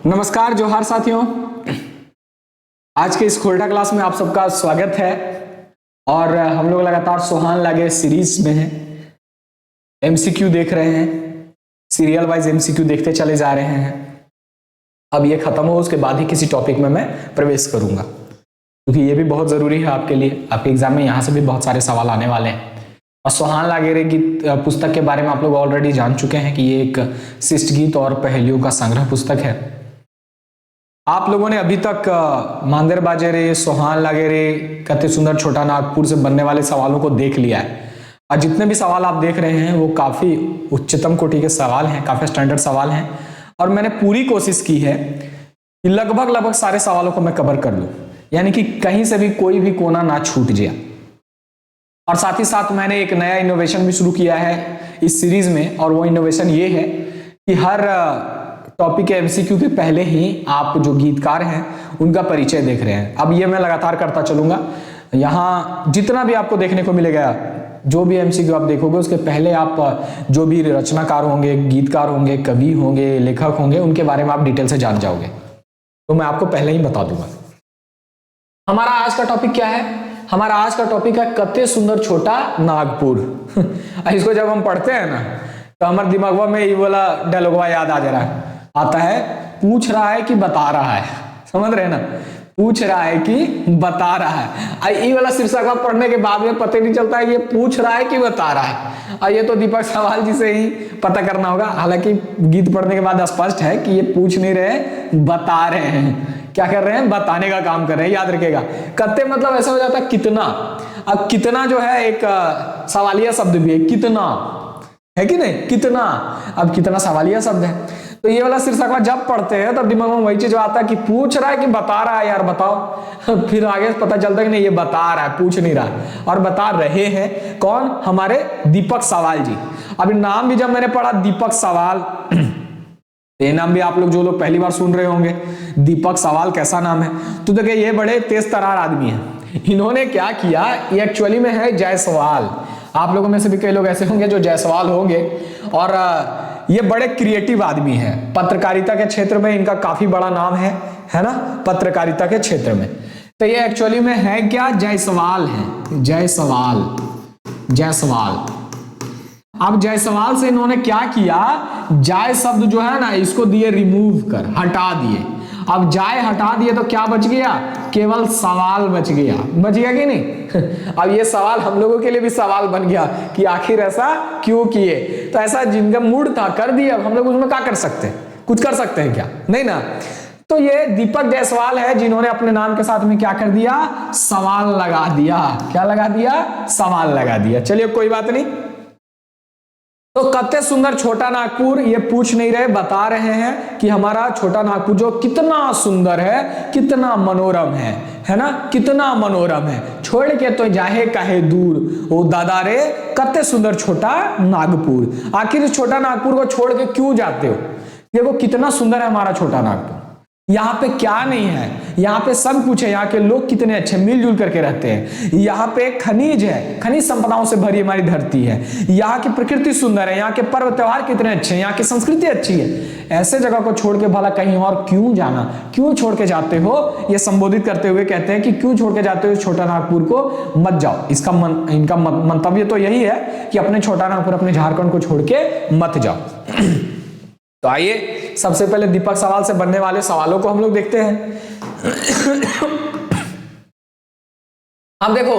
नमस्कार जोहार साथियों, आज के इस खोल्टा क्लास में आप सबका स्वागत है। और हम लोग लगातार सुहान लागे सीरीज में हैं, एमसीक्यू देख रहे हैं, सीरियल वाइज एमसीक्यू देखते चले जा रहे हैं। अब ये खत्म हो उसके बाद ही किसी टॉपिक में मैं प्रवेश करूंगा, क्योंकि ये भी बहुत जरूरी है आपके लिए। आपके एग्जाम में यहाँ से भी बहुत सारे सवाल आने वाले हैं। और सुहान लागेरे की पुस्तक के बारे में आप लोग ऑलरेडी जान चुके हैं कि ये एक शिष्ट गीत और पहेलियों का संग्रह पुस्तक है। आप लोगों ने अभी तक मांदेर बाजेरे, सुहान लागेरे, कते सुंदर छोटा नागपुर से बनने वाले सवालों को देख लिया है। और जितने भी सवाल आप देख रहे हैं वो काफी उच्चतम कोटि के सवाल हैं, काफी स्टैंडर्ड सवाल हैं। और मैंने पूरी कोशिश की है कि लगभग सारे सवालों को मैं कवर कर लूं, यानी कि कहीं से भी कोई भी कोना ना छूट जाए। और साथ ही साथ मैंने एक नया इनोवेशन भी शुरू किया है इस सीरीज में, और वो इनोवेशन ये है कि हर टॉपिक के एमसीक्यू के पहले ही आप जो गीतकार हैं उनका परिचय देख रहे हैं। अब ये मैं लगातार करता चलूंगा। यहाँ जितना भी आपको देखने को मिलेगा, जो भी एमसीक्यू आप देखोगे उसके पहले आप जो भी रचनाकार होंगे, गीतकार होंगे, कवि होंगे, लेखक होंगे, उनके बारे में आप डिटेल से जान जाओगे। तो मैं आपको पहले ही बता दूंगा। हमारा आज का टॉपिक क्या है? हमारा आज का टॉपिक है कते सुंदर छोटा नागपुर। इसको जब हम पढ़ते हैं ना तो हमारे दिमाग में ये वाला डायलॉगवा याद आ जा रहा है, आता है, पूछ रहा है कि बता रहा है। समझ रहे ना, पूछ रहा है कि बता रहा है। ये वाला शीर्षक पढ़ने के बाद में पता नहीं चलता है ये पूछ रहा है कि बता रहा है। और ये तो दीपक सवाल जी से ही पता करना होगा। हालांकि गीत पढ़ने के बाद स्पष्ट है कि ये पूछ नहीं रहे, बता रहे हैं। क्या कर रहे हैं? बताने का काम कर रहे हैं। याद रखिएगा, कत्ते मतलब ऐसा हो जाता है कितना। अब कितना जो है एक सवालिया शब्द भी है, कितना है कि नहीं, कितना। अब कितना सवालिया शब्द है। तो ये वाला शीर्षक जब पढ़ते हैं तब दिमाग में वही चीज आता है कि पूछ रहा है कि बता रहा है। यार बताओ। फिर आगे पता चलता है कि नहीं, ये बता रहा है, पूछ नहीं रहा। और बता रहे हैं कौन? हमारे दीपक सवाल जी। अभी नाम भी जब मैंने पढ़ा दीपक सवाल, ये नाम भी आप लोग जो लोग पहली बार सुन रहे होंगे, दीपक सवाल कैसा नाम है। तो देखिए ये बड़े तेज तरार आदमी हैं। इन्होंने क्या किया, ये एक्चुअली में है जायसवाल। आप लोगों में से भी कई लोग ऐसे होंगे जो जायसवाल होंगे। और ये बड़े क्रिएटिव आदमी हैं। पत्रकारिता के क्षेत्र में इनका काफी बड़ा नाम है ना, पत्रकारिता के क्षेत्र में। तो ये एक्चुअली में है क्या, जायसवाल है, जायसवाल, जायसवाल। अब जायसवाल से इन्होंने क्या किया, जाय शब्द जो है ना इसको दिए रिमूव कर, हटा दिए। अब जाय हटा दिए तो क्या बच गया, केवल सवाल बच गया। बच गया कि नहीं? अब ये सवाल हम लोगों के लिए भी सवाल बन गया कि आखिर ऐसा क्यों किए। तो ऐसा जिनका मूड था कर दिया, अब हम लोग उसमें क्या कर सकते हैं? कुछ कर सकते हैं क्या? नहीं ना। तो ये दीपक जायसवाल है जिन्होंने अपने नाम के साथ में क्या कर दिया, सवाल लगा दिया। क्या लगा दिया? सवाल लगा दिया। चलिए कोई बात नहीं। तो कते सुंदर छोटा नागपुर, ये पूछ नहीं रहे, बता रहे हैं कि हमारा छोटा नागपुर जो कितना सुंदर है, कितना मनोरम है ना, कितना मनोरम है। छोड़ के तो जाहे काहे दूर, ओ दादा रे कते सुंदर छोटा नागपुर। आखिर इस छोटा नागपुर को छोड़ के क्यों जाते हो? देखो कितना सुंदर है हमारा छोटा नागपुर। यहाँ पे क्या नहीं है, यहाँ पे सब कुछ है। यहाँ के लोग कितने अच्छे मिलजुल करके रहते हैं। यहाँ पे खनिज है, खनिज संपदाओं से भरी हमारी धरती है। यहाँ की प्रकृति सुंदर है, यहाँ के पर्व त्योहार कितने अच्छे हैं, यहाँ की संस्कृति अच्छी है। ऐसे जगह को छोड़ के भला कहीं और क्यों जाना, क्यों छोड़ के जाते हो? ये संबोधित करते हुए कहते हैं कि क्यों छोड़ के जाते हो छोटा नागपुर को, मत जाओ। इनका मंतव्य तो यही है कि अपने छोटा नागपुर, अपने झारखंड को छोड़ के मत जाओ। तो आइए सबसे पहले दीपक सवाल से बनने वाले सवालों को हम लोग देखते हैं। अब देखो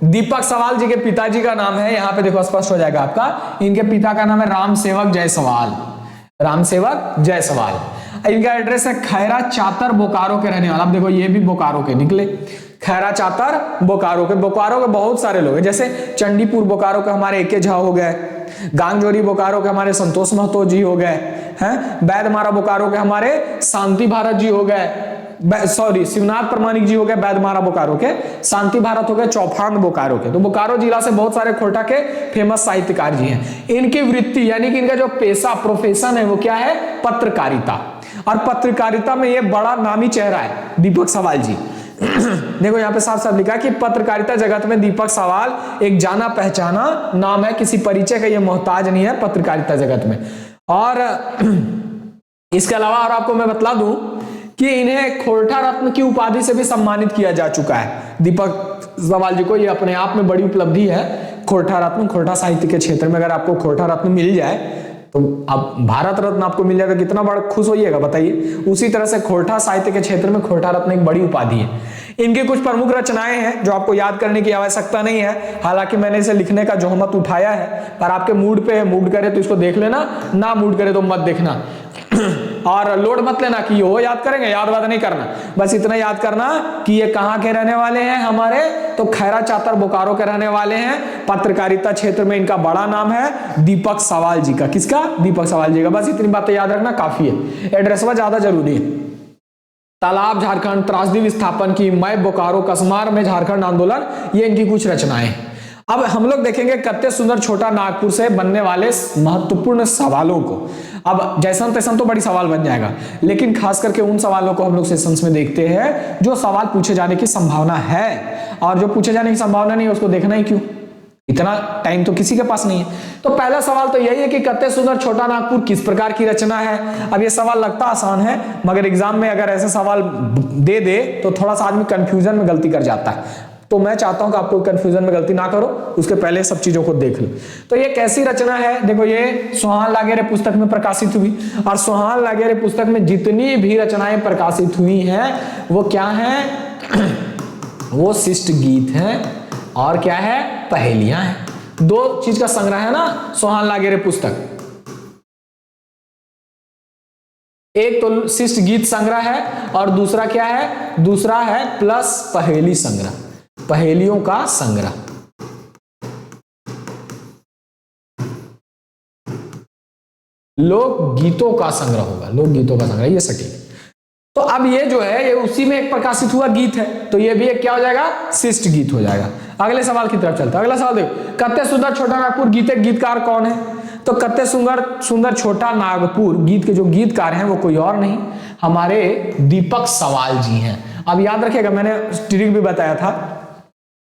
दीपक सवाल जी के पिताजी का नाम है, यहां पे देखो स्पष्ट हो जाएगा आपका, इनके पिता का नाम है राम सेवक जायसवाल, राम सेवक जायसवाल। इनका एड्रेस है खैरा चातर, बोकारो के रहने वाला। अब देखो ये भी बोकारो के निकले, खैरा चातर बोकारो के। बोकारो के बहुत सारे लोग हैं, जैसे चंडीपुर बोकारो के हमारे एके झा हो गए, गांगजोरी बोकारो के हमारे संतोष महतो जी हो गए हैं, बैदमारा बोकारो के हमारे शांति भारत जी हो गए, सॉरी शिवनाथ प्रमाणिक जी हो गए बैदमारा बोकारो के, शांति भारत हो गए चौफान बोकारो के। तो बोकारो जिला से बहुत सारे खोटा के फेमस साहित्यकार जी हैं। इनकी वृत्ति यानी कि इनका जो पेशा, प्रोफेशन है वो क्या है, पत्रकारिता। और पत्रकारिता में ये बड़ा नामी चेहरा है दीपक सवाल जी। देखो यहाँ पे साफ साफ लिखा कि पत्रकारिता जगत में दीपक सवाल एक जाना पहचाना नाम है, किसी परिचय का ये मोहताज नहीं है पत्रकारिता जगत में। और इसके अलावा और आपको मैं बतला दूं कि इन्हें खोरठा रत्न की उपाधि से भी सम्मानित किया जा चुका है। दीपक सवाल जी को ये अपने आप में बड़ी उपलब्धि है। खोरठा रत्न, खोरठा साहित्य के क्षेत्र में अगर आपको खोरठा रत्न मिल जाए तो अब भारत रत्न आपको मिल जाए तो कितना बड़ा खुश होइएगा बताइए। उसी तरह से खोरठा साहित्य के क्षेत्र में खोरठा रत्न एक बड़ी उपाधि है। इनकी कुछ प्रमुख रचनाएं हैं जो आपको याद करने की आवश्यकता नहीं है, हालांकि मैंने इसे लिखने का जोहमत उठाया है, पर आपके मूड पे मूड करे तो इसको देख लेना, ना मूड करे तो मत देखना और लोड मत लेना कि वो याद करेंगे, याद वाद नहीं करना। बस इतना याद करना कि ये कहाँ के रहने वाले हैं हमारे, तो खैरा चातर बोकारो के रहने वाले हैं। पत्रकारिता क्षेत्र में इनका बड़ा नाम है दीपक सवाल जी का। किसका? दीपक सवाल जी का। बस इतनी बातें याद रखना काफी है, एड्रेस वह ज्यादा जरूरी है। तालाब झारखंड, त्रासदी विस्थापन की, मैं बोकारो, कसमार में झारखंड आंदोलन, ये इनकी कुछ रचनाएं हैं। अब हम लोग देखेंगे कत्ते सुंदर छोटा नागपुर से बनने वाले महत्वपूर्ण सवालों को। अब जैसन तैसन तो बड़ी सवाल बन जाएगा, लेकिन खास करके उन सवालों को हम लोग सेशंस में देखते हैं जो सवाल पूछे जाने की संभावना है, और जो पूछे जाने की संभावना नहीं है उसको देखना ही क्यों, इतना टाइम तो किसी के पास नहीं है। तो पहला सवाल तो यही है कि कत्ते सुंदर छोटा नागपुर किस प्रकार की रचना है। अब ये सवाल लगता आसान है, मगर एग्जाम में अगर ऐसे सवाल दे दे तो थोड़ा सा आदमी कंफ्यूजन में गलती कर जाता है। तो मैं चाहता हूं कि आपको कंफ्यूजन में गलती ना करो, उसके पहले सब चीजों को देख लो। तो ये कैसी रचना है, देखो ये सोहान लागेरे पुस्तक में प्रकाशित हुई, और सोहान लागेरे पुस्तक में जितनी भी रचनाएं प्रकाशित हुई हैं वो क्या है वो शिष्ट गीत हैं, और क्या है, पहेलियां हैं। दो चीज का संग्रह है ना सोहान लागेरे पुस्तक, एक तो शिष्ट गीत संग्रह है और दूसरा क्या है, दूसरा है प्लस पहेली संग्रह, पहेलियों का संग्रह। लोक गीतों का संग्रह होगा, लोक गीतों का संग्रह, ये सटीक। तो अब ये जो है ये उसी में एक प्रकाशित हुआ गीत है, तो ये भी एक क्या हो जाएगा, शिष्ट गीत हो जाएगा। अगले सवाल की तरफ चलता है। अगला सवाल देखो, कत्ते सुंदर छोटा नागपुर गीत के गीतकार कौन है। तो कत्ते सुंदर छोटा नागपुर गीत के जो गीतकार हैं वो कोई और नहीं, हमारे दीपक सवाल जी हैं। अब याद रखिएगा, मैंने ट्रिक भी बताया था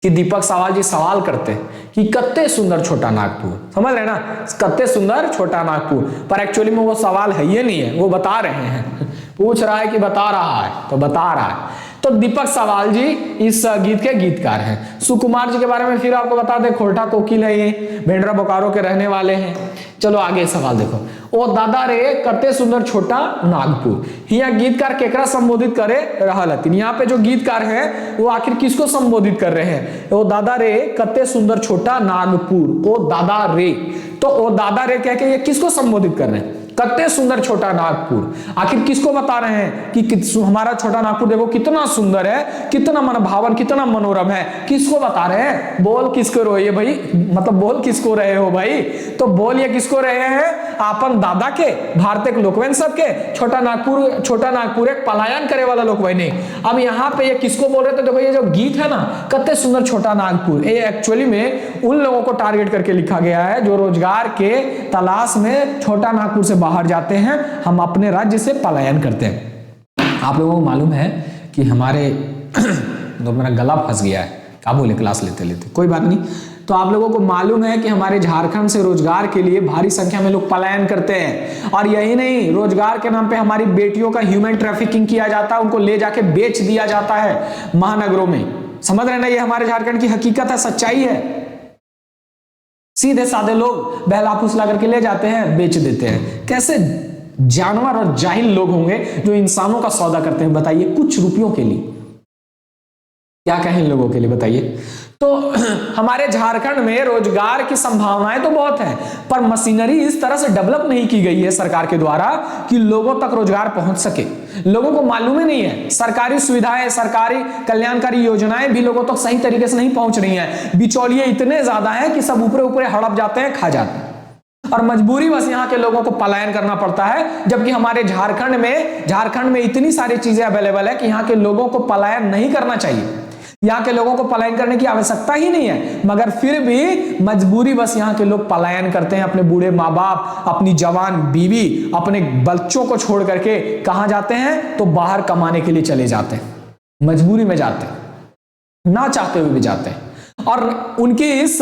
कि दीपक सवाल जी सवाल करते हैं कि कत्ते सुंदर छोटा नागपुर, समझ रहे ना, कत्ते सुंदर छोटा नागपुर, पर एक्चुअली में वो सवाल है ये नहीं है, वो बता रहे हैं, पूछ रहा है कि बता रहा है, तो बता रहा है। तो दीपक सवाल जी इस गीत के गीतकार हैं। सुकुमार जी के बारे में फिर आपको बता दें, खोरठा कोकिल है, ये भेंडरा बोकारो के रहने वाले हैं। चलो आगे सवाल देखो, ओ दादा रे कत्ते सुंदर छोटा नागपुर, यहाँ गीतकार केकरा संबोधित करे रहल हथिन। यहाँ पे जो गीतकार हैं वो आखिर किसको संबोधित कर रहे हैं, ओ दादा रे कत्ते सुंदर छोटा नागपुर, ओ दादा रे। तो ओ दादा रे कह के ये किसको संबोधित कर रहे हैं, कत्ते सुंदर छोटा नागपुर, आखिर किसको बता रहे हैं कि हमारा छोटा नागपुर देखो कितना सुंदर है, कितना मनभावन, कितना मनोरम है, किसको बता रहे हैं, बोल किसको रहे भाई, मतलब बोल किसको रहे हो भाई, तो बोल ये किसको रहे हैं, आपन दादा के, भारतीय लोकवेन सब के, छोटा नागपुर एक पलायन करे वाला लोकवेन नहीं। अब यहाँ पे ये किसको बोल रहे थे, देखो ये जो गीत है ना कत्ते सुंदर छोटा नागपुर, ये एक्चुअली में उन लोगों को टारगेट करके लिखा गया है जो रोजगार के तलाश में छोटा नागपुर से बाहर जाते हैं, हम अपने राज्य से पलायन करते हैं। आप लोगों को मालूम है कि हमारे तो मेरा गला फंस गया है, क्या बोले क्लास लेते लेते, कोई बात नहीं। तो आप लोगों को मालूम है कि हमारे झारखंड से रोजगार के लिए भारी संख्या में लोग पलायन करते हैं, और यही नहीं, रोजगार के नाम पे हमारी बेटियों का ह्यूमन ट्रैफिकिंग किया जाता है, उनको ले जाके बेच दिया जाता है महानगरों में। समझ रहे ना, ये हमारे झारखंड की हकीकत है, सच्चाई है। सीधे साधे लोग बहला फुसला करके ले जाते हैं, बेच देते हैं। कैसे जानवर और जाहिल लोग होंगे जो इंसानों का सौदा करते हैं, बताइए, कुछ रुपयों के लिए। क्या कहें इन लोगों के लिए, बताइए। तो हमारे झारखंड में रोजगार की संभावनाएं तो बहुत है, पर मशीनरी इस तरह से डेवलप नहीं की गई है सरकार के द्वारा कि लोगों तक रोजगार पहुंच सके। लोगों को मालूम ही नहीं है, सरकारी सुविधाएं, सरकारी कल्याणकारी योजनाएं भी लोगों तक सही तरीके से नहीं पहुंच रही हैं। बिचौलिए इतने ज्यादा हैं कि सब ऊपरे ऊपरे हड़प जाते हैं, खा जाते हैं, और मजबूरी बस यहाँ के लोगों को पलायन करना पड़ता है। जबकि हमारे झारखंड में इतनी सारी चीजें अवेलेबल है कि यहाँ के लोगों को पलायन नहीं करना चाहिए, यहाँ के लोगों को पलायन करने की आवश्यकता ही नहीं है, मगर फिर भी मजबूरी बस यहाँ के लोग पलायन करते हैं। अपने बूढ़े माँ बाप, अपनी जवान बीवी, अपने बच्चों को छोड़ करके कहाँ जाते हैं, तो बाहर कमाने के लिए चले जाते हैं, मजबूरी में जाते हैं, ना चाहते हुए भी जाते हैं। और उनकी इस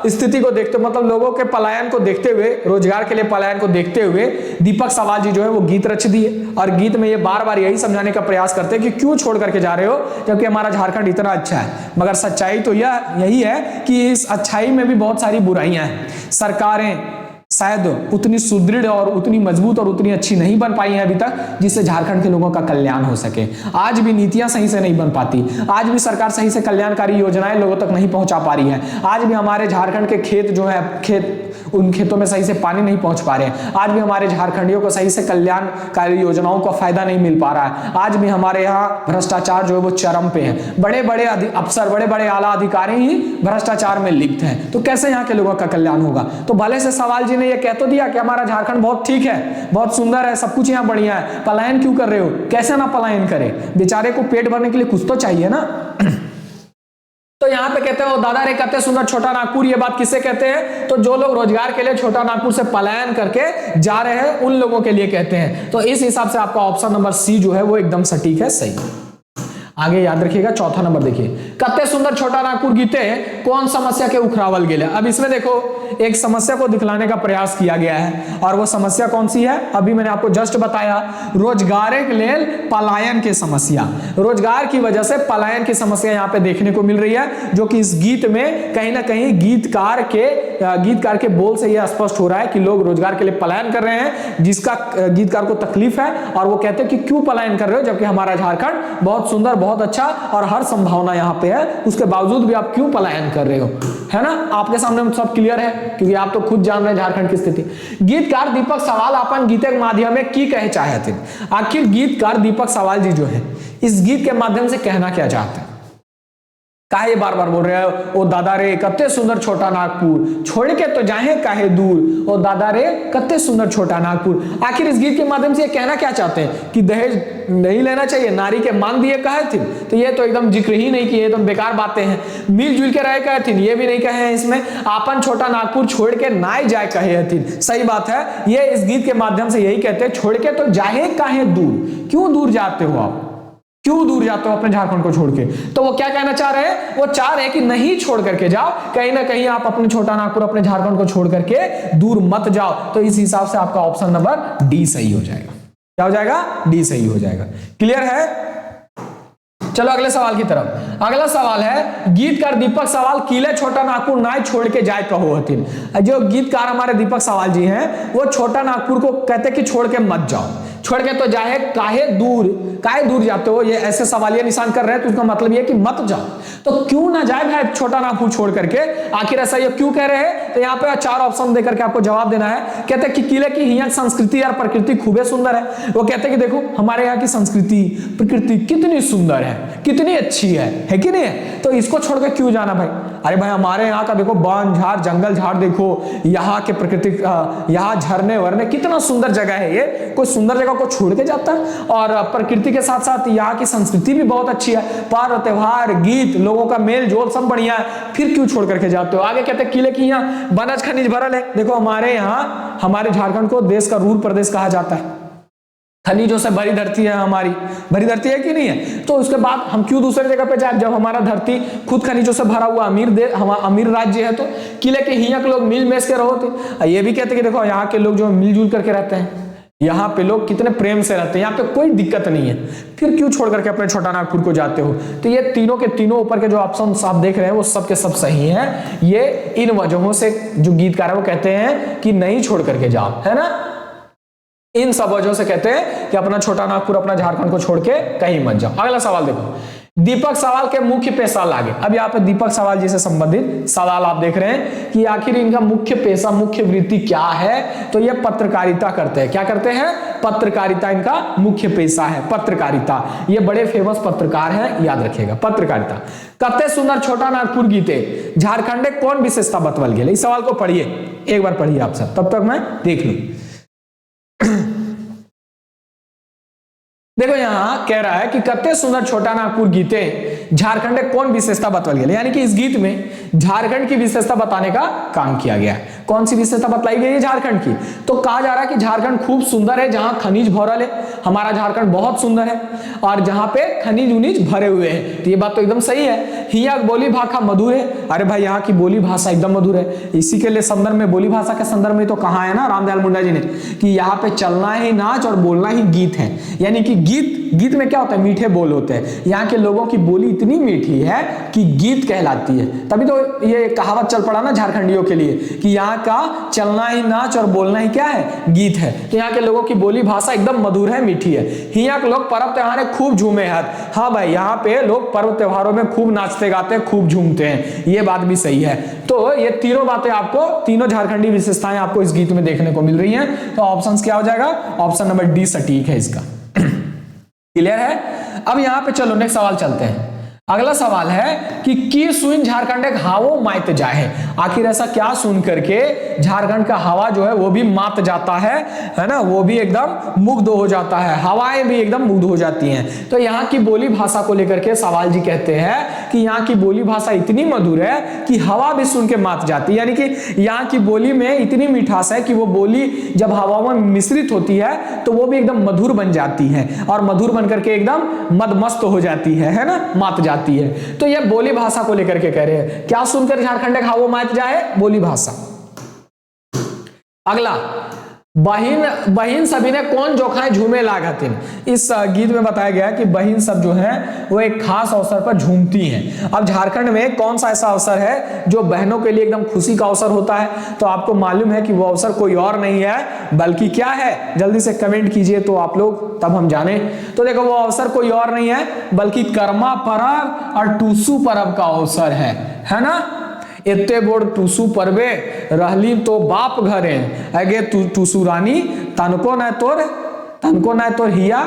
स्थिति को देखते, मतलब लोगों के पलायन को देखते हुए, रोजगार के लिए पलायन को देखते हुए दीपक सवाल जी जो है वो गीत रच दिए। और गीत में ये बार बार यही समझाने का प्रयास करते हैं कि क्यों छोड़ करके जा रहे हो जबकि हमारा झारखंड इतना अच्छा है। मगर सच्चाई तो यही है कि इस अच्छाई में भी बहुत सारी बुराइयां हैं। सरकारें शायद उतनी सुदृढ़ और उतनी मजबूत और उतनी अच्छी नहीं बन पाई हैं अभी तक जिससे झारखंड के लोगों का कल्याण हो सके। आज भी नीतियां सही से नहीं बन पाती, आज भी सरकार सही से कल्याणकारी योजनाएं लोगों तक नहीं पहुंचा पा रही है। आज भी हमारे झारखंड के खेत जो है उन खेतों में सही से पानी नहीं पहुंच पा रहे हैं। आज भी हमारे झारखंडियों को सही से कल्याणकारी योजनाओं का फायदा नहीं मिल पा रहा है। आज भी हमारे यहाँ भ्रष्टाचार जो है वो चरम पे है। बड़े बड़े अफसर, बड़े बड़े आला अधिकारी ही भ्रष्टाचार में लिप्त हैं। तो कैसे यहाँ के लोगों का कल्याण होगा? तो भले से सवाल जी ने ये कह तो दिया कि हमारा झारखंड बहुत ठीक है, बहुत सुंदर है, सब कुछ यहाँ बढ़िया है, पलायन क्यों कर रहे हो? कैसे ना पलायन करे, बेचारे को पेट भरने के लिए कुछ तो चाहिए ना। तो यहाँ पे कहते हैं वो दादा रे कहते सुंदर छोटा नागपुर। ये बात किससे कहते हैं? तो जो लोग रोजगार के लिए छोटा नागपुर से पलायन करके जा रहे हैं उन लोगों के लिए कहते हैं। तो इस हिसाब से आपका ऑप्शन नंबर सी जो है वो एकदम सटीक है, सही। आगे याद रखिएगा, चौथा नंबर देखिए, कत्ते सुंदर छोटा नागपुर गीते कौन समस्या के उखरावल गेले। अब इसमें देखो एक समस्या को दिखलाने का प्रयास किया गया है और वो समस्या कौन सी है? अभी मैंने आपको जस्ट बताया, रोजगार के लिए पलायन की समस्या। रोजगार की वजह से पलायन की समस्या यहाँ पे देखने को मिल रही है, जो कि इस गीत में कहीं ना कहीं गीतकार के बोल से यह स्पष्ट हो रहा है कि लोग रोजगार के लिए पलायन कर रहे हैं, जिसका गीतकार को तकलीफ है। और वो कहते हैं कि क्यों पलायन कर रहे हो जबकि हमारा झारखंड बहुत सुंदर, बहुत अच्छा और हर संभावना यहाँ पे है, उसके बावजूद भी आप क्यों पलायन कर रहे हो? है ना, आपके सामने सब क्लियर है क्योंकि आप तो खुद जान रहे हैं झारखंड की स्थिति। गीतकार दीपक सवाल अपन गीत के माध्यम में की कहे चाहते हैं। आखिर गीतकार दीपक सवाल जी जो है इस गीत के माध्यम से कहना क्या चाहते हैं? काहे बार बार बोल रहे हैं ओ दादा रे कत्ते सुंदर छोटा नागपुर, छोड़ के तो जाए काहे दूर, ओ दादा रे कत्ते सुंदर छोटा नागपुर। आखिर इस गीत के माध्यम से ये कहना क्या चाहते हैं कि दहेज नहीं लेना चाहिए, नारी के मान दिए कहे थे, तो ये तो एकदम जिक्र ही नहीं किए, एकदम बेकार बातें हैं। मिलजुल के रहे कहे थे, ये भी नहीं कहे हैं इसमें। आपन छोटा नागपुर छोड़ के ना जाए कहे थे, सही बात है। ये इस गीत के माध्यम से यही कहते हैं, छोड़ के तो जाए काहे दूर, क्यों दूर जाते हो आप, क्यों दूर जाते हो अपने झारखंड को छोड़ के? तो वो क्या कहना चाह रहे हैं? वो चाह रहे हैं कि नहीं छोड़ करके जाओ, कहीं ना कहीं आप अपने छोटा नागपुर, अपने झारखंड को छोड़ करके दूर मत जाओ। तो इस हिसाब से आपका ऑप्शन नंबर डी सही हो जाएगा। क्या हो जाएगा? डी सही हो जाएगा। क्लियर है? चलो अगले सवाल की तरफ। अगला सवाल है, गीतकार दीपक सवाल किले छोटा नागपुर ना छोड़ के जाए कहो हथिन। जो गीतकार हमारे दीपक सवाल जी हैं वो छोटा नागपुर को कहते कि छोड़ के मत जाओ, छोड़ के तो जाए काहे दूर जाते हो, ये ऐसे सवालिया निशान कर रहे हैं। तो उसका मतलब ये कि मत जाओ, तो क्यों ना जाए भाई छोटा नागपुर छोड़ करके? आखिर ऐसा ये क्यों कह रहे हैं? तो यहाँ पे 4 ऑप्शन देकर के आपको जवाब देना है। कहते हैं कि किले की यहाँ संस्कृति और प्रकृति खूबे सुंदर है। वो कहते हैं कि देखो हमारे यहाँ की संस्कृति प्रकृति कितनी सुंदर है, कितनी अच्छी है कि नहीं है, तो इसको छोड़ के क्यों जाना भाई? अरे भाई हमारे यहाँ का देखो वन झाड़ जंगल झाड़ देखो, यहाँ के प्रकृति, यहाँ झरने वरने, कितना सुंदर जगह है ये। कोई सुंदर जगह को छोड़ के जाता है? और प्रकृति के साथ साथ यहाँ की संस्कृति भी बहुत अच्छी है, पर्व त्योहार गीत लोगों का मेल जोल सब बढ़िया है, फिर क्यों छोड़ करके जाते हो? आगे कहते हैं किले की यहाँ बनज खनिज भरल है। देखो हमारे यहाँ, हमारे झारखंड को देश का रूर प्रदेश कहा जाता है, खनिजों से भरी धरती है, हमारी भरी धरती है कि नहीं है? तो उसके बाद हम क्यों दूसरे जगह पे जाए जब हमारा धरती खुद खनिजों से भरा हुआ अमीर राज्य है? तो किले के हिया के लोग मिल मेस के रहो थे। ये भी कहते कि देखो यहाँ के लोग जो मिलजुल करके रहते हैं, यहाँ पे लोग कितने प्रेम से रहते हैं, यहाँ पे कोई दिक्कत नहीं है, फिर क्यों छोड़ करके अपने छोटा नागपुर को जाते हो? तो ये तीनों के तीनों ऊपर के जो ऑप्शन आप देख रहे हैं वो सब के सब सही हैं। ये इन वजहों से जो गीतकार है वो कहते हैं कि नहीं छोड़ करके जाओ, है ना। इन सब वजहों से कहते हैं कि अपना छोटा नागपुर, अपना झारखंड को छोड़ के कहीं मत जाओ। अगला सवाल देखो, दीपक सवाल के मुख्य पेशा लागे। अब यहाँ पे दीपक सवाल जी से संबंधित सवाल आप देख रहे हैं कि आखिर इनका मुख्य पेशा, मुख्य वृत्ति क्या है? तो ये पत्रकारिता करते हैं। क्या करते हैं? पत्रकारिता इनका मुख्य पेशा है, पत्रकारिता। ये बड़े फेमस पत्रकार हैं, याद रखिएगा, पत्रकारिता। कत्ते सुंदर छोटा नागपुर गीते झारखंड कौन विशेषता बतवल गेल? इस सवाल को पढ़िए, एक बार पढ़िए आप सब, तब तक मैं देख लूं। देखो यहां कह रहा है कि कत्ते सुंदर छोटा नागपुर गीते झारखंड कौन विशेषता बतवल गेल, यानी कि इस गीत में झारखंड की विशेषता बताने का काम किया गया है। कौन सी विशेषता बतलाई गई है झारखंड की? तो कहा जा रहा है कि झारखंड खूब सुंदर है, जहां खनिज भरल है। हमारा झारखंड बहुत सुंदर है और जहां पे खनिज उनिज भरे हुए हैं। तो ये बात तो एकदम सही है। हिया बोली भाषा मधुर है। अरे भाई यहाँ की बोली भाषा एकदम मधुर है। इसी के लिए संदर्भ में, बोली भाषा के संदर्भ में तो कहा है ना रामदयाल मुंडा जी ने कि यहाँ पे चलना ही नाच और बोलना ही गीत है। यानी कि गीत में क्या होता है? मीठे बोल होते हैं। यहाँ के लोगों की बोली इतनी मीठी है कि गीत कहलाती है। तभी तो ये कहावत चल पड़ा ना झारखंडियों के लिए कि यहाँ का चलना ही नाच और बोलना ही क्या है? गीत है। तो यहाँ के लोगों की बोली भाषा एकदम मधुर है, मीठी है। यहाँ के लोग पर्व त्योहार खूब झूमे हैं। हाँ भाई, यहाँ पे लोग पर्व त्योहारों में खूब नाचते गाते हैं, खूब झूमते हैं। ये बात भी सही है। तो ये तीनों बातें आपको, तीनों झारखंडी विशेषताएं आपको इस गीत में देखने को मिल रही हैं। तो ऑप्शन क्या हो जाएगा? ऑप्शन नंबर डी सटीक है इसका। क्लियर है? अब यहां पे चलो नेक्स्ट सवाल चलते हैं। अगला सवाल है कि सुन झारखंड एक हावो मात जाए। आखिर ऐसा क्या सुन करके झारखंड का हवा जो है वो भी मात जाता है ना? वो भी एकदम मुग्ध हो जाता है, हवाएं भी एकदम मुग्ध हो जाती हैं। तो यहाँ की बोली भाषा को लेकर के सवाल जी कहते हैं कि यहाँ की बोली भाषा इतनी मधुर है कि हवा भी सुन के मात जाती है। यानी कि यहाँ की बोली में इतनी मिठास है कि वो बोली जब हवा में मिश्रित होती है तो वो भी एकदम मधुर बन जाती है और मधुर बन करके एकदम मदमस्त हो जाती है ना? मात जाती है। तो ये बोली भाषा को लेकर के कह रहे हैं। क्या सुनकर झारखंड का वो मात जाए? बोली भाषा। अगला, बहिन सभी ने कौन जोखाए झूमे लागतिन। इस गीत में बताया गया है कि बहिन सब जो है वो एक खास अवसर पर झूमती हैं। अब झारखंड में कौन सा ऐसा अवसर है जो बहनों के लिए एकदम खुशी का अवसर होता है? तो आपको मालूम है कि वो अवसर कोई और नहीं है बल्कि क्या है? जल्दी से कमेंट कीजिए तो आप लोग, तब हम जाने। तो देखो, वो अवसर कोई और नहीं है बल्कि कर्मा पर्व और टूसू पर्व का अवसर है ना? एते बोड़ टूसू परवे रहली तो बाप घरे अगे टूसू रानी तनको न तोर हिया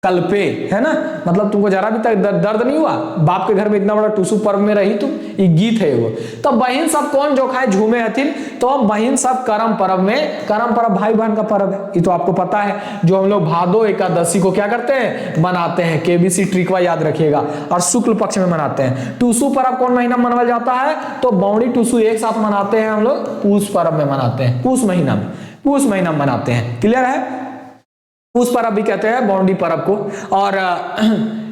कल्पे, है ना? मतलब तुमको जरा भी तक दर्द नहीं हुआ? बाप के घर में इतना बड़ा टूसू पर्व में रही तुम। ये गीत है वो। तो बहन सब कौन जो खाए झूमे हथिन? तो बहन सब करम पर्व में, करम पर्व भाई बहन का पर्व है, ये तो आपको पता है, जो हम लोग भादो एकादशी को क्या करते हैं? मनाते हैं। केबीसी ट्रिकवा याद रखिएगा। और शुक्ल पक्ष में मनाते हैं। टूसू पर्व कौन महीना मनाया जाता है? तो बौड़ी टूसू एक साथ मनाते हैं हम लोग, पूस पर्व में मनाते हैं। पूस महीना में मनाते हैं। क्लियर है? उस पर्व भी कहते हैं बौंडी पर्व को। और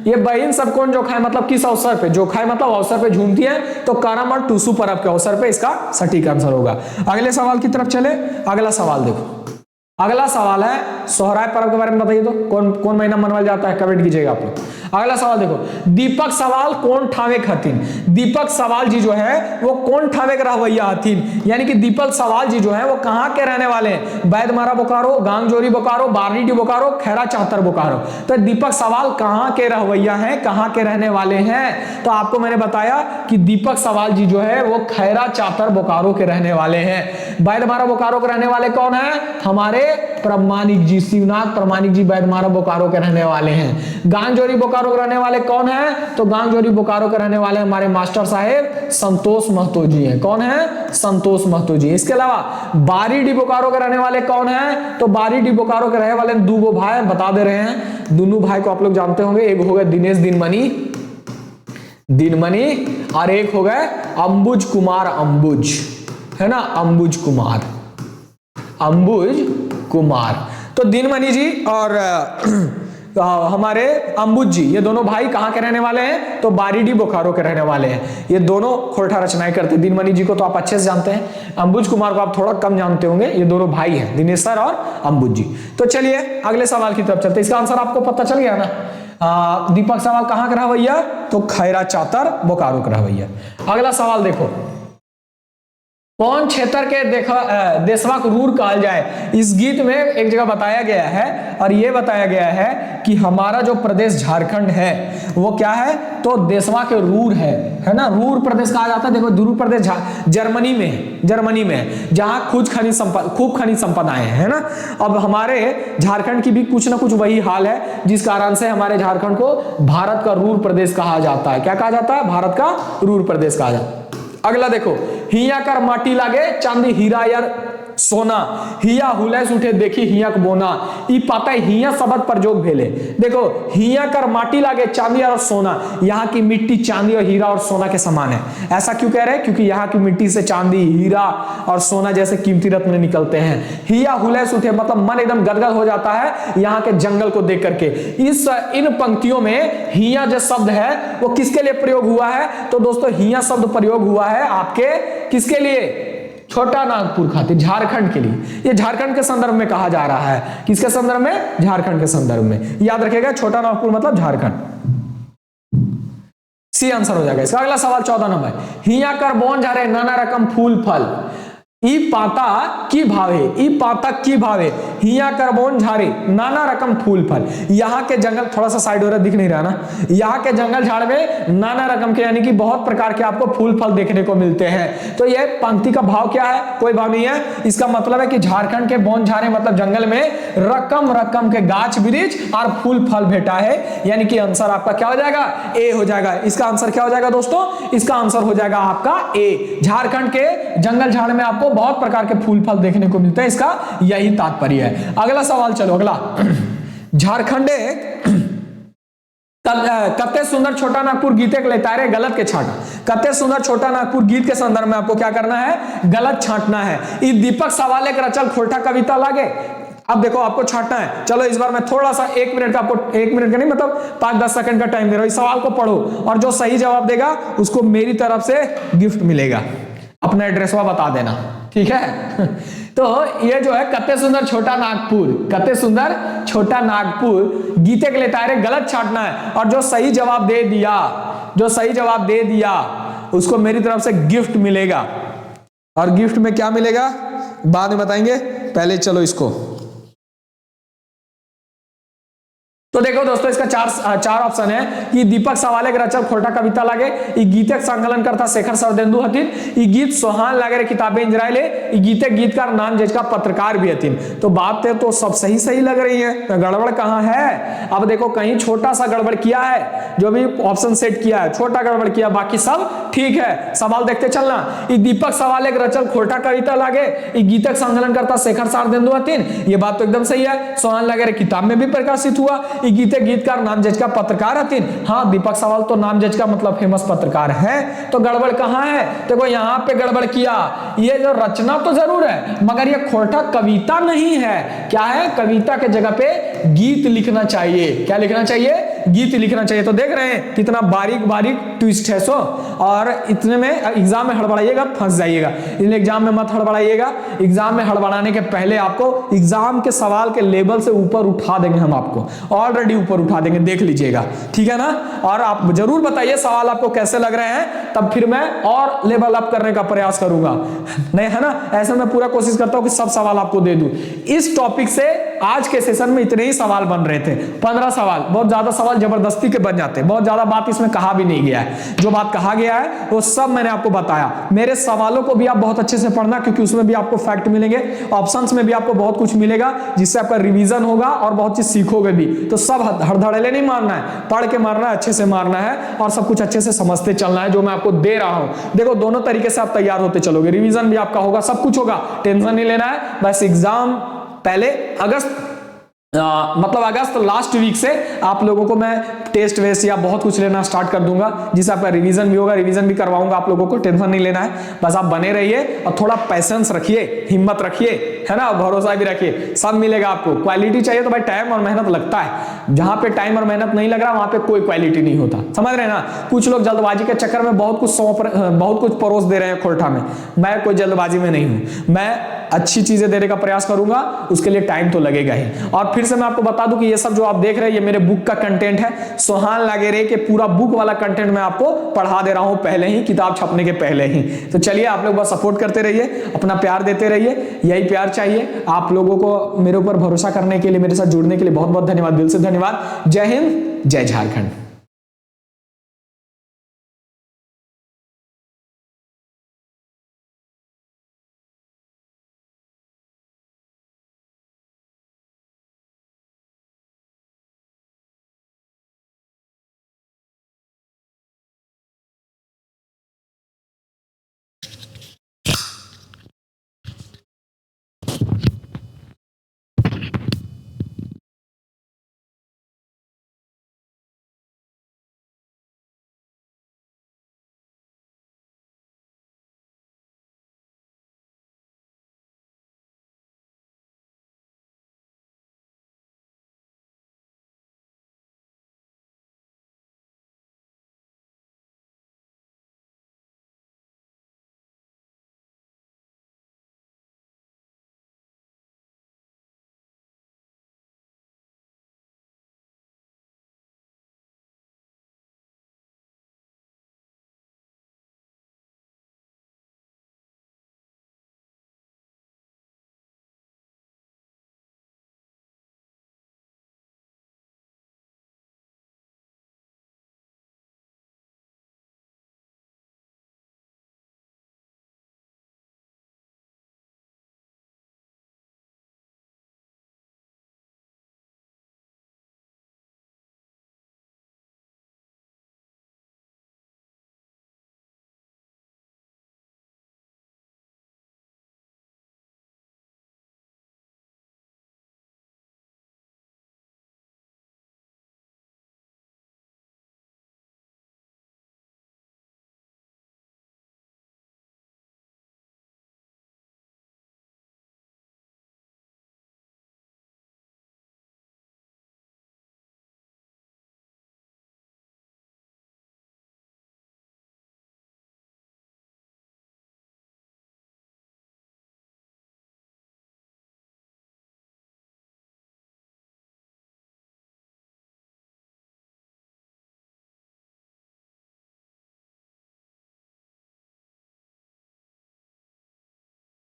ये बहन सब कौन जो खाए मतलब किस अवसर पे? जो खाए मतलब अवसर पे झूमती है। तो करम और टूसू पर्व के अवसर पे इसका सटीक आंसर होगा। अगले सवाल की तरफ चले। अगला सवाल देखो, अगला सवाल है सोहराय पर्व के बारे में बताइए। तो कौन महीना मनाया जाता है? कमेंट कीजिएगा आप लोग। अगला सवाल देखो, दीपक सवाल कौन ठावे हथिन। दीपक सवाल जी जो है वो कौन ठावे के रहवैया हथिन। यानी कि दीपक सवाल जी जो है वो कहाँ के रहने वाले हैं? बैदमारा बोकारो, गांगजोरी बोकारो, बारनीडी बोकारो, खैरा चाहतर बोकारो। तो दीपक सवाल कहाँ के रहवैया हैं, कहाँ के रहने वाले हैं? तो आपको मैंने बताया कि दीपक सवाल जी जो है वो खैरा चाहतर बोकारो के रहने वाले हैं। बैदमारा बोकारो के रहने वाले कौन है? हमारे प्रमाणिक जी, शिवनाथ प्रमाणिक जी बैदमारा बोकारो के रहने वाले हैं। गांगजोरी बोकारो के रहने वाले कौन है? तो गांगजोरी बोकारो के रहने वाले हमारे मास्टर साहेब संतोष महतो जी हैं। कौन है? संतोष महतो जी। इसके अलावा बारीडी बोकारो के रहने वाले कौन है? तो बारीडी बोकारो के रहने वाले दो भाई बता दे रहे हैं। दोनों भाई को आप लोग जानते होंगे। एक हो गए दिनेश दिनमणि और एक हो गए अंबुज कुमार, अंबुज, है ना? अंबुज कुमार। तो दिनमणि जी और हमारे अंबुज जी, ये दोनों भाई कहां के रहने वाले हैं? तो बारीडी बोकारो के रहने वाले हैं। ये दोनों खोरठा रचनाएं करते हैं। दिनमणि जी को तो आप अच्छे से जानते हैं, अंबुज कुमार को आप थोड़ा कम जानते होंगे। ये दोनों भाई हैं, दिनेश सर और अंबुज जी। तो चलिए अगले सवाल की तरफ चलते हैं। इसका आंसर आपको पता चल गया ना? दीपक सवाल कहां का रहवैया? तो खैरा चातर बोकारो का रहवैया। अगला सवाल देखो, कौन क्षेत्र के देशवा को रूर कहा जाए। इस गीत में एक जगह बताया गया है और यह बताया गया है कि हमारा जो प्रदेश झारखंड है वो क्या है? तो देशवा के रूर है ना? रूर प्रदेश कहा जाता है। देखो, रूर प्रदेश जर्मनी में जहां खूब खनिज संपदाएं हैं, ना? अब हमारे झारखंड की भी कुछ ना कुछ वही हाल है, जिस कारण से हमारे झारखंड को भारत का रूर प्रदेश कहा जाता है। क्या कहा जाता है? भारत का रूर प्रदेश कहा जाता है। अगला देखो, हिया कर माटी लागे चांदी हीरा यार सोना, हिया हुलैस उठे देखी हियक बोना, ई पाता हिया शब्द प्रयोग भेले। देखो हिया कर माटी लागे चांदी और सोना, यहाँ की मिट्टी चांदी और हीरा और सोना के समान है। ऐसा क्यों कह रहे हैं? क्योंकि यहाँ की मिट्टी से चांदी, हीरा और सोना जैसे कीमती रत्न निकलते हैं। हिया हुलैस उठे मतलब मन एकदम गदगद हो जाता है यहाँ के जंगल को देख करके। इन पंक्तियों में हिया जो शब्द है वो किसके लिए प्रयोग हुआ है? तो दोस्तों हिया शब्द प्रयोग हुआ है आपके किसके लिए? छोटा नागपुर खातिर, झारखंड के लिए। ये झारखंड के संदर्भ में कहा जा रहा है। किसके संदर्भ में? झारखंड के संदर्भ में। याद रखिएगा छोटा नागपुर मतलब झारखंड। सी आंसर हो जाएगा इसका। अगला सवाल 14 नंबर, हिया कर बोन झारे नाना रकम फूल फल, ई पाता की भावे, ई पाता की भावे, हिया करबोन झारे नाना रकम फूल फल। यहाँ के जंगल, थोड़ा सा साइड हो रहा दिख नहीं रहा ना, यहाँ के जंगल झाड़ में नाना रकम के यानी कि बहुत प्रकार के आपको फूल फल देखने को मिलते हैं। तो ये पंक्ति का भाव क्या है? कोई भाव नहीं है। इसका मतलब है कि झारखंड के बोन झारे मतलब जंगल में रकम रकम के गाछ वृक्ष और फूल फल भेटा है, यानी कि आंसर आपका क्या हो जाएगा? ए हो जाएगा। इसका आंसर क्या हो जाएगा दोस्तों? इसका आंसर हो जाएगा आपका ए। झारखंड के जंगल झाड़ में आपको बहुत प्रकार के फूल फल देखने को मिलते हैं, इसका यही तात्पर्य है। अगला सवाल चलो अगला, झारखंडे कत्ते सुंदर छोटा नागपुर गीते के लेतारे गलत के छाटा। कत्ते सुंदर छोटा नागपुर गीत के संदर्भ में आपको क्या करना है? गलत छांटना है। इस दीपक सवाले के रचल खोटा कविता लागे। अब देखो आपको छांटना है। चलो इस बार मैं थोड़ा सा 1 मिनट का आपको, 1 मिनट का नहीं मतलब 5-10 सेकंड का टाइम दे रहा हूं। इस सवाल को पढ़ो और जो सही जवाब देगा उसको मेरी तरफ से गिफ्ट मिलेगा। अपना एड्रेस बता देना, ठीक है? तो ये जो है कत्ते सुंदर छोटा नागपुर, कत्ते सुंदर छोटा नागपुर गीते के लेतारे गलत छांटना है और जो सही जवाब दे दिया, जो सही जवाब दे दिया उसको मेरी तरफ से गिफ्ट मिलेगा। और गिफ्ट में क्या मिलेगा बाद में बताएंगे, पहले चलो इसको। तो देखो दोस्तों इसका चार ऑप्शन है कि दीपक सवाले के रचल खोटा कविता लागे, ई गीतक संकलन करता शेखर सरदेंदु हथिन, ई गीत सोहान लागे रे किताबें इंजराइले, ई गीते गीतकार नाम जिसका पत्रकार भी हथिन। तो बात तो सब सही सही लग रही है, तो गड़बड़ कहां है? अब देखो कहीं छोटा सा गड़बड़ किया है, जो भी ऑप्शन सेट किया है छोटा गड़बड़ किया, बाकी सब ठीक है। सवाल देखते चलना। ई दीपक सवाले के रचल खोटा कविता लागे, ई गीतक संकलन करता शेखर सरदेंदु हथिन, ये बात तो एकदम सही है। सोहान लागे रे किताब में भी प्रकाशित हुआ, गीते गीतकार नाम जज का पत्रकार हथिन। हाँ दीपक सवाल तो नाम जज का मतलब फेमस पत्रकार है। तो गड़बड़ कहां है? देखो यहां पे गड़बड़ किया, ये जो रचना तो जरूर है मगर ये खोटा कविता नहीं है। क्या है? कविता के जगह पे गीत लिखना चाहिए। क्या लिखना चाहिए? गीत लिखना चाहिए। तो देख रहे हैं कितना बारीक बारीक ट्विस्ट है सो, और इतने में एग्जाम में हड़बड़ाइएगा फंस जाइएगा। इसलिए एग्जाम में मत हड़बड़ाइएगा। एग्जाम में हड़बड़ाने के पहले आपको एग्जाम के सवाल के लेवल से ऊपर उठा देंगे हम, आपको ऑलरेडी ऊपर उठा देंगे, देख लीजिएगा, ठीक है ना? और आप जरूर बताइए सवाल आपको कैसे लग रहे हैं, तब फिर मैं और लेवल अप करने का प्रयास करूंगा, नहीं है ना? ऐसे मैं पूरा कोशिश करता हूं कि सब सवाल आपको दे दूं। इस टॉपिक से आज के सेशन में इतने ही सवाल बन रहे थे, 15 सवाल। बहुत ज्यादा सवाल जबरदस्ती के बन जाते हैं, बहुत ज्यादा बात इसमें कहा भी नहीं गया है। जो बात कहा गया है वो सब मैंने आपको बताया। मेरे सवालों को भी आप बहुत अच्छे से पढ़ना, क्योंकि उसमें भी आपको फैक्ट मिलेंगे, ऑप्शंस में भी आपको बहुत कुछ मिलेगा, जिससे आपका रिवीजन होगा और बहुत चीज सीखोगे भी। तो सब हड़धड़ेले नहीं मारना है, पढ़ के मारना है, अच्छे से मारना है और सब कुछ अच्छे से समझते चलना है जो मैं आपको दे रहा हूं। देखो दोनों तरीके से आप तैयार होते चलोगे, रिवीजन भी आपका होगा, सब कुछ होगा, टेंशन नहीं लेना है। बस एग्जाम पहले अगस्त लास्ट वीक से आप लोगों को मैं टेस्ट वेस्ट या बहुत कुछ लेना स्टार्ट कर दूंगा, जिससे आपका रिवीजन भी होगा, रिवीजन भी करवाऊंगा आप लोगों को, टेंशन नहीं लेना है। बस आप बने रहिए और थोड़ा पैसेंस रखिए, हिम्मत रखिए, है ना? भरोसा भी रखिए, सब मिलेगा आपको। क्वालिटी चाहिए तो भाई टाइम और मेहनत लगता है, जहां पे टाइम और मेहनत नहीं लग रहा वहां पे कोई क्वालिटी नहीं होता, समझ रहे हैं ना? कुछ लोग जल्दबाजी के चक्कर में बहुत कुछ परोस दे रहे हैं खोटा में। मैं कोई जल्दबाजी में नहीं हूं, मैं अच्छी चीजें देने का प्रयास करूंगा, उसके लिए टाइम तो लगेगा ही। और फिर से मैं आपको बता दूं कि ये सब जो आप देख रहे हैं ये मेरे बुक का कंटेंट है। सोहान लागेरे के पूरा बुक वाला कंटेंट मैं आपको पढ़ा दे रहा हूं पहले ही, किताब छपने के पहले ही। तो चलिए आप लोग बस सपोर्ट करते रहिए, अपना प्यार देते रहिए, यही प्यार चाहिए। आप लोगों को मेरे ऊपर भरोसा करने के लिए, मेरे साथ जुड़ने के लिए बहुत बहुत धन्यवाद, दिल से धन्यवाद। जय हिंद, जय झारखंड।